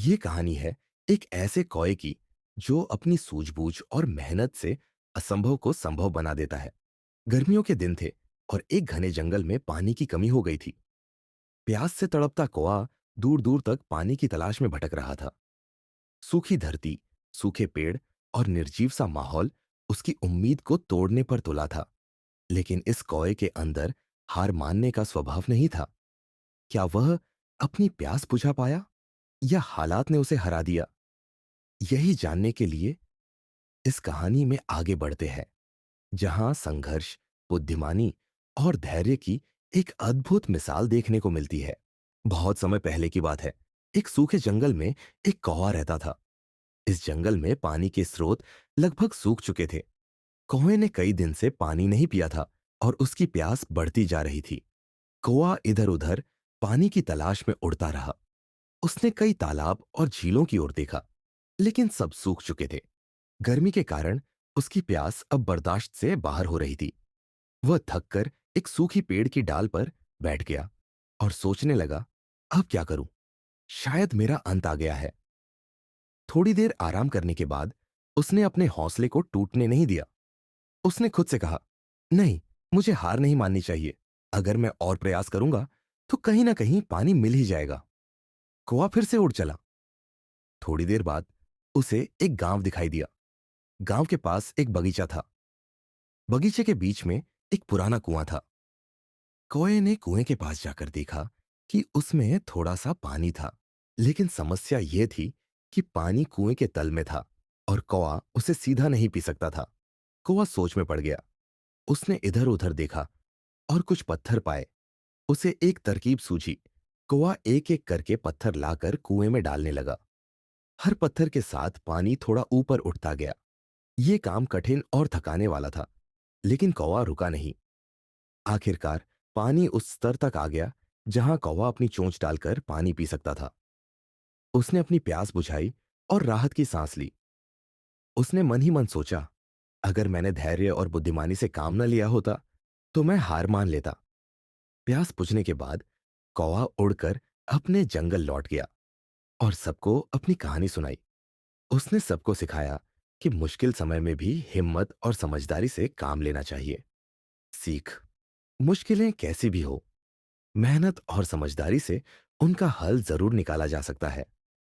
ये कहानी है एक ऐसे कौए की जो अपनी सूझबूझ और मेहनत से असंभव को संभव बना देता है। गर्मियों के दिन थे और एक घने जंगल में पानी की कमी हो गई थी। प्यास से तड़पता कौआ दूर दूर तक पानी की तलाश में भटक रहा था। सूखी धरती, सूखे पेड़ और निर्जीव सा माहौल उसकी उम्मीद को तोड़ने पर तुला था। लेकिन इस कौए के अंदर हार मानने का स्वभाव नहीं था। क्या वह अपनी प्यास बुझा पाया या हालात ने उसे हरा दिया? यही जानने के लिए इस कहानी में आगे बढ़ते हैं, जहां संघर्ष, बुद्धिमानी और धैर्य की एक अद्भुत मिसाल देखने को मिलती है। बहुत समय पहले की बात है। एक सूखे जंगल में एक कौवा रहता था। इस जंगल में पानी के स्रोत लगभग सूख चुके थे। कौवे ने कई दिन से पानी नहीं पिया था और उसकी प्यास बढ़ती जा रही थी। कौवा इधर उधर पानी की तलाश में उड़ता रहा। उसने कई तालाब और झीलों की ओर देखा, लेकिन सब सूख चुके थे। गर्मी के कारण उसकी प्यास अब बर्दाश्त से बाहर हो रही थी। वह थककर एक सूखी पेड़ की डाल पर बैठ गया और सोचने लगा, अब क्या करूं? शायद मेरा अंत आ गया है। थोड़ी देर आराम करने के बाद उसने अपने हौसले को टूटने नहीं दिया। उसने खुद से कहा, नहीं, मुझे हार नहीं माननी चाहिए। अगर मैं और प्रयास करूंगा तो कहीं ना कहीं पानी मिल ही जाएगा। कौवा फिर से उड़ चला। थोड़ी देर बाद उसे एक गांव दिखाई दिया। गांव के पास एक बगीचा था। बगीचे के बीच में एक पुराना कुआं था। कौए ने कुएं के पास जाकर देखा कि उसमें थोड़ा सा पानी था, लेकिन समस्या यह थी कि पानी कुएं के तल में था और कौआ उसे सीधा नहीं पी सकता था। कौआ सोच में पड़ गया। उसने इधर उधर देखा और कुछ पत्थर पाए। उसे एक तरकीब सूझी। कौआ एक एक करके पत्थर लाकर कुएं में डालने लगा। हर पत्थर के साथ पानी थोड़ा ऊपर उठता गया। यह काम कठिन और थकाने वाला था, लेकिन कौवा रुका नहीं। आखिरकार पानी उस स्तर तक आ गया जहां कौवा अपनी चोंच डालकर पानी पी सकता था। उसने अपनी प्यास बुझाई और राहत की सांस ली। उसने मन ही मन सोचा, अगर मैंने धैर्य और बुद्धिमानी से काम न लिया होता तो मैं हार मान लेता। प्यास बुझने के बाद कौवा उड़कर अपने जंगल लौट गया और सबको अपनी कहानी सुनाई। उसने सबको सिखाया कि मुश्किल समय में भी हिम्मत और समझदारी से काम लेना चाहिए। सीख: मुश्किलें कैसी भी हो, मेहनत और समझदारी से उनका हल जरूर निकाला जा सकता है।